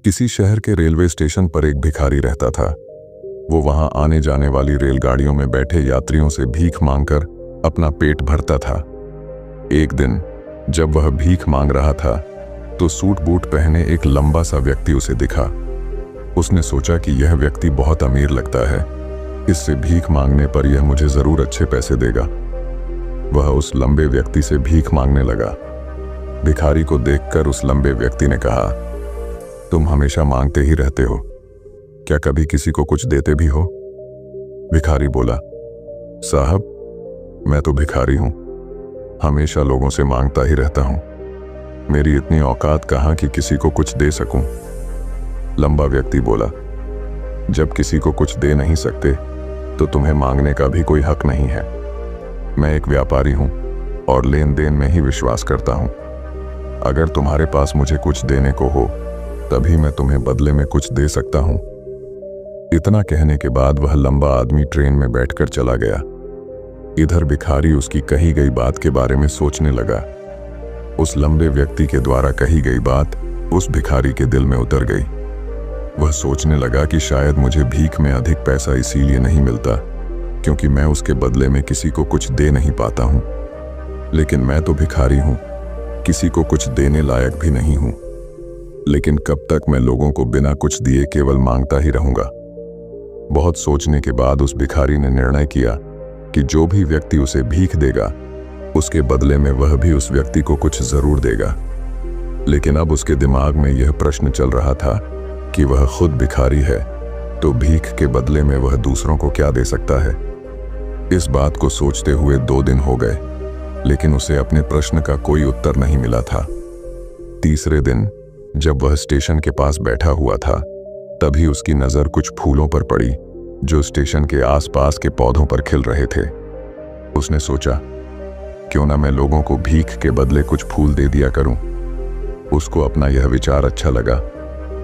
किसी शहर के रेलवे स्टेशन पर एक भिखारी रहता था। वो वहां आने जाने वाली रेलगाड़ियों में बैठे यात्रियों से भीख मांगकर अपना पेट भरता था। एक दिन जब वह भीख मांग रहा था तो सूट बूट पहने एक लंबा सा व्यक्ति उसे दिखा। उसने सोचा कि यह व्यक्ति बहुत अमीर लगता है, इससे भीख मांगने पर यह मुझे जरूर अच्छे पैसे देगा। वह उस लंबे व्यक्ति से भीख मांगने लगा। भिखारी को देखकर उस लंबे व्यक्ति ने कहा, तुम हमेशा मांगते ही रहते हो, क्या कभी किसी को कुछ देते भी हो? भिखारी बोला, साहब मैं तो भिखारी हूं, हमेशा लोगों से मांगता ही रहता हूं, मेरी इतनी औकात कहां कि किसी को कुछ दे सकूं। लंबा व्यक्ति बोला, जब किसी को कुछ दे नहीं सकते तो तुम्हें मांगने का भी कोई हक नहीं है। मैं एक व्यापारी हूं और लेन देन में ही विश्वास करता हूं। अगर तुम्हारे पास मुझे कुछ देने को हो तभी मैं तुम्हें बदले में कुछ दे सकता हूं। इतना कहने के बाद वह लंबा आदमी ट्रेन में बैठकर चला गया। इधर भिखारी उसकी कही गई बात के बारे में सोचने लगा। उस लंबे व्यक्ति के द्वारा कही गई बात उस भिखारी के दिल में उतर गई। वह सोचने लगा कि शायद मुझे भीख में अधिक पैसा इसीलिए नहीं मिलता क्योंकि मैं उसके बदले में किसी को कुछ दे नहीं पाता हूं। लेकिन मैं तो भिखारी हूं, किसी को कुछ देने लायक भी नहीं हूं। लेकिन कब तक मैं लोगों को बिना कुछ दिए केवल मांगता ही रहूंगा? बहुत सोचने के बाद उस भिखारी ने निर्णय किया कि जो भी व्यक्ति उसे भीख देगा उसके बदले में वह भी उस व्यक्ति को कुछ जरूर देगा। लेकिन अब उसके दिमाग में यह प्रश्न चल रहा था कि वह खुद भिखारी है तो भीख के बदले में वह दूसरों को क्या दे सकता है। इस बात को सोचते हुए 2 दिन हो गए, लेकिन उसे अपने प्रश्न का कोई उत्तर नहीं मिला था। तीसरे दिन जब वह स्टेशन के पास बैठा हुआ था तभी उसकी नजर कुछ फूलों पर पड़ी जो स्टेशन के आसपास के पौधों पर खिल रहे थे। उसने सोचा, क्यों ना मैं लोगों को भीख के बदले कुछ फूल दे दिया करूं। उसको अपना यह विचार अच्छा लगा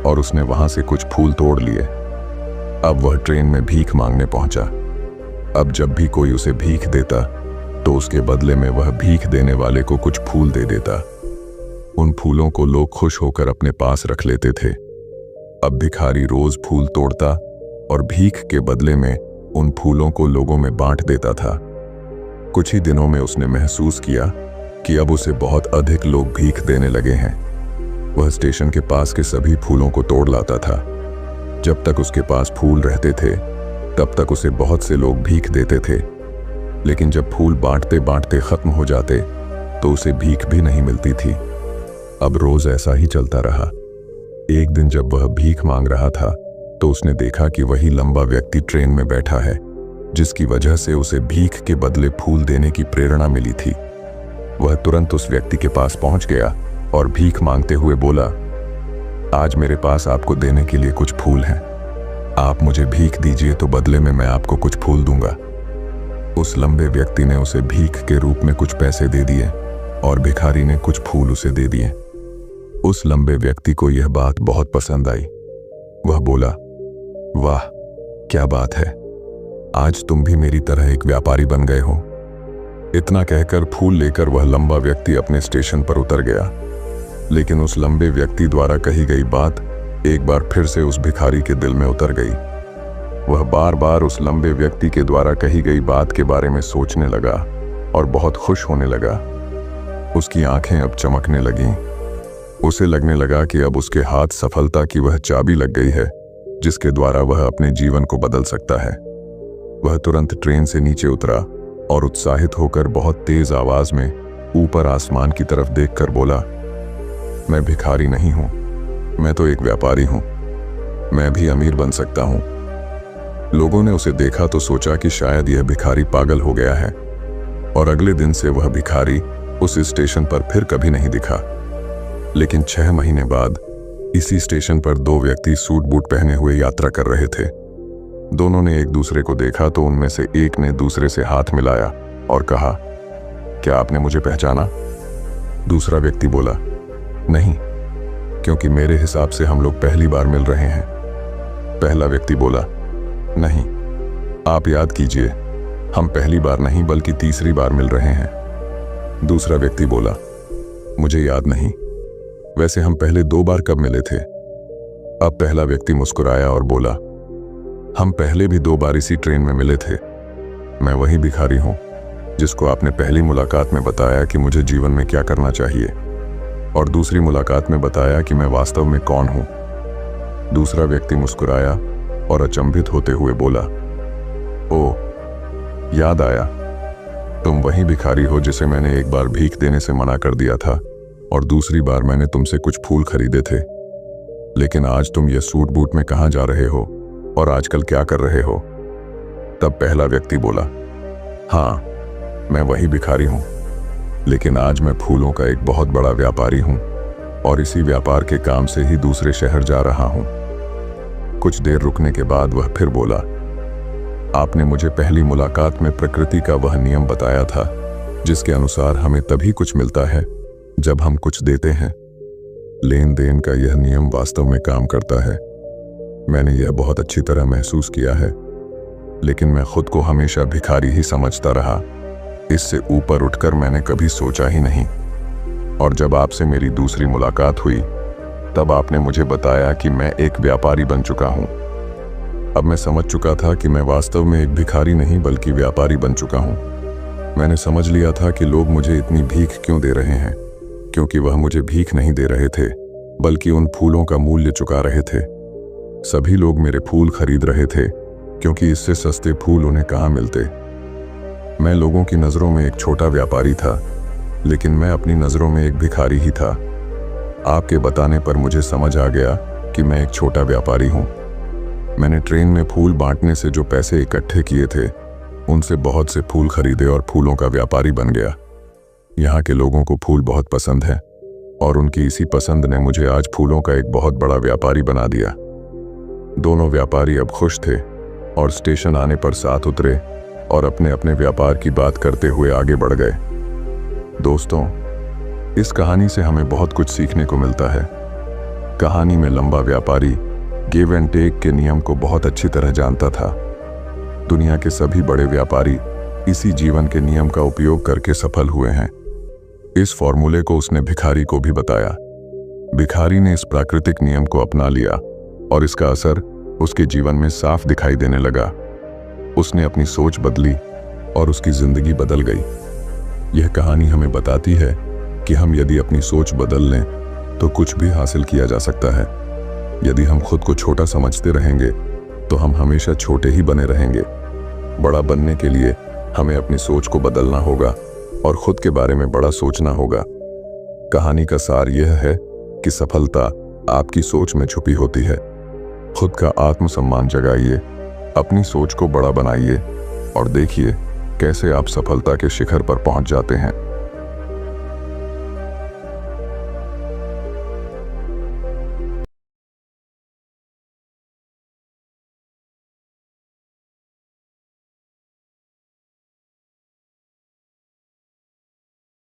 और उसने वहां से कुछ फूल तोड़ लिए। अब वह ट्रेन में भीख मांगने पहुंचा। अब जब भी कोई उसे भीख देता तो उसके बदले में वह भीख देने वाले को कुछ फूल दे देता। उन फूलों को लोग खुश होकर अपने पास रख लेते थे। अब भिखारी रोज फूल तोड़ता और भीख के बदले में उन फूलों को लोगों में बांट देता था। कुछ ही दिनों में उसने महसूस किया कि अब उसे बहुत अधिक लोग भीख देने लगे हैं। वह स्टेशन के पास के सभी फूलों को तोड़ लाता था। जब तक उसके पास फूल रहते थे तब तक उसे बहुत से लोग भीख देते थे, लेकिन जब फूल बांटते बांटते खत्म हो जाते तो उसे भीख भी नहीं मिलती थी। अब रोज ऐसा ही चलता रहा। एक दिन जब वह भीख मांग रहा था तो उसने देखा कि वही लंबा व्यक्ति ट्रेन में बैठा है जिसकी वजह से उसे भीख के बदले फूल देने की प्रेरणा मिली थी। वह तुरंत उस व्यक्ति के पास पहुंच गया और भीख मांगते हुए बोला, आज मेरे पास आपको देने के लिए कुछ फूल हैं, आप मुझे भीख दीजिए तो बदले में मैं आपको कुछ फूल दूंगा। उस लंबे व्यक्ति ने उसे भीख के रूप में कुछ पैसे दे दिए और भिखारी ने कुछ फूल उसे दे दिए। उस लंबे व्यक्ति को यह बात बहुत पसंद आई। वह बोला, वाह क्या बात है, आज तुम भी मेरी तरह एक व्यापारी बन गए हो। इतना कहकर फूल लेकर वह लंबा व्यक्ति अपने स्टेशन पर उतर गया। लेकिन उस लंबे व्यक्ति द्वारा कही गई बात एक बार फिर से उस भिखारी के दिल में उतर गई। वह बार बार उस लंबे व्यक्ति के द्वारा कही गई बात के बारे में सोचने लगा और बहुत खुश होने लगा। उसकी आंखें अब चमकने लगीं। उसे लगने लगा कि अब उसके हाथ सफलता की वह चाबी लग गई है जिसके द्वारा वह अपने जीवन को बदल सकता है। वह तुरंत ट्रेन से नीचे उतरा और उत्साहित होकर बहुत तेज आवाज में ऊपर आसमान की तरफ देखकर बोला, मैं भिखारी नहीं हूं, मैं तो एक व्यापारी हूं, मैं भी अमीर बन सकता हूं। लोगों ने उसे देखा तो सोचा कि शायद यह भिखारी पागल हो गया है और अगले दिन से वह भिखारी उस स्टेशन पर फिर कभी नहीं दिखा। लेकिन 6 महीने बाद इसी स्टेशन पर 2 व्यक्ति सूट बूट पहने हुए यात्रा कर रहे थे। दोनों ने एक दूसरे को देखा तो उनमें से एक ने दूसरे से हाथ मिलाया और कहा, क्या आपने मुझे पहचाना? दूसरा व्यक्ति बोला, नहीं, क्योंकि मेरे हिसाब से हम लोग पहली बार मिल रहे हैं। पहला व्यक्ति बोला, नहीं, आप याद कीजिए, हम पहली बार नहीं बल्कि तीसरी बार मिल रहे हैं। दूसरा व्यक्ति बोला, मुझे याद नहीं, वैसे हम पहले 2 बार कब मिले थे? अब पहला व्यक्ति मुस्कुराया और बोला, हम पहले भी 2 बार इसी ट्रेन में मिले थे। मैं वही भिखारी हूं जिसको आपने पहली मुलाकात में बताया कि मुझे जीवन में क्या करना चाहिए, और दूसरी मुलाकात में बताया कि मैं वास्तव में कौन हूं। दूसरा व्यक्ति मुस्कुराया और अचंभित होते हुए बोला, ओ, याद आया, तुम वही भिखारी हो जिसे मैंने एक बार भीख देने से मना कर दिया था और दूसरी बार मैंने तुमसे कुछ फूल खरीदे थे। लेकिन आज तुम ये सूट बूट में कहाँ जा रहे हो और आजकल क्या कर रहे हो? तब पहला व्यक्ति बोला, हाँ, मैं वही भिखारी हूं, लेकिन आज मैं फूलों का एक बहुत बड़ा व्यापारी हूं और इसी व्यापार के काम से ही दूसरे शहर जा रहा हूं। कुछ देर रुकने के बाद वह फिर बोला, आपने मुझे पहली मुलाकात में प्रकृति का वह नियम बताया था जिसके अनुसार हमें तभी कुछ मिलता है जब हम कुछ देते हैं। लेन देन का यह नियम वास्तव में काम करता है। मैंने यह बहुत अच्छी तरह महसूस किया है, लेकिन मैं खुद को हमेशा भिखारी ही समझता रहा। इससे ऊपर उठकर मैंने कभी सोचा ही नहीं। और जब आपसे मेरी दूसरी मुलाकात हुई तब आपने मुझे बताया कि मैं एक व्यापारी बन चुका हूं। अब मैं समझ चुका था कि मैं वास्तव में एक भिखारी नहीं बल्कि व्यापारी बन चुका हूं। मैंने समझ लिया था कि लोग मुझे इतनी भीख क्यों दे रहे हैं, क्योंकि वह मुझे भीख नहीं दे रहे थे बल्कि उन फूलों का मूल्य चुका रहे थे। सभी लोग मेरे फूल खरीद रहे थे क्योंकि इससे सस्ते फूल उन्हें कहाँ मिलते। मैं लोगों की नज़रों में एक छोटा व्यापारी था, लेकिन मैं अपनी नज़रों में एक भिखारी ही था। आपके बताने पर मुझे समझ आ गया कि मैं एक छोटा व्यापारी हूँ। मैंने ट्रेन में फूल बांटने से जो पैसे इकट्ठे किए थे उनसे बहुत से फूल खरीदे और फूलों का व्यापारी बन गया। यहाँ के लोगों को फूल बहुत पसंद है और उनकी इसी पसंद ने मुझे आज फूलों का एक बहुत बड़ा व्यापारी बना दिया। दोनों व्यापारी अब खुश थे और स्टेशन आने पर साथ उतरे और अपने अपने व्यापार की बात करते हुए आगे बढ़ गए। दोस्तों, इस कहानी से हमें बहुत कुछ सीखने को मिलता है। कहानी में लंबा व्यापारी गिव एंड टेक के नियम को बहुत अच्छी तरह जानता था। दुनिया के सभी बड़े व्यापारी इसी जीवन के नियम का उपयोग करके सफल हुए हैं। इस फॉर्मूले को उसने भिखारी को भी बताया। भिखारी ने इस प्राकृतिक नियम को अपना लिया और इसका असर उसके जीवन में साफ दिखाई देने लगा। उसने अपनी सोच बदली और उसकी जिंदगी बदल गई। यह कहानी हमें बताती है कि हम यदि अपनी सोच बदल लें तो कुछ भी हासिल किया जा सकता है। यदि हम खुद को छोटा समझते रहेंगे तो हम हमेशा छोटे ही बने रहेंगे। बड़ा बनने के लिए हमें अपनी सोच को बदलना होगा और खुद के बारे में बड़ा सोचना होगा। कहानी का सार यह है कि सफलता आपकी सोच में छुपी होती है। खुद का आत्मसम्मान जगाइए, अपनी सोच को बड़ा बनाइए और देखिए कैसे आप सफलता के शिखर पर पहुंच जाते हैं।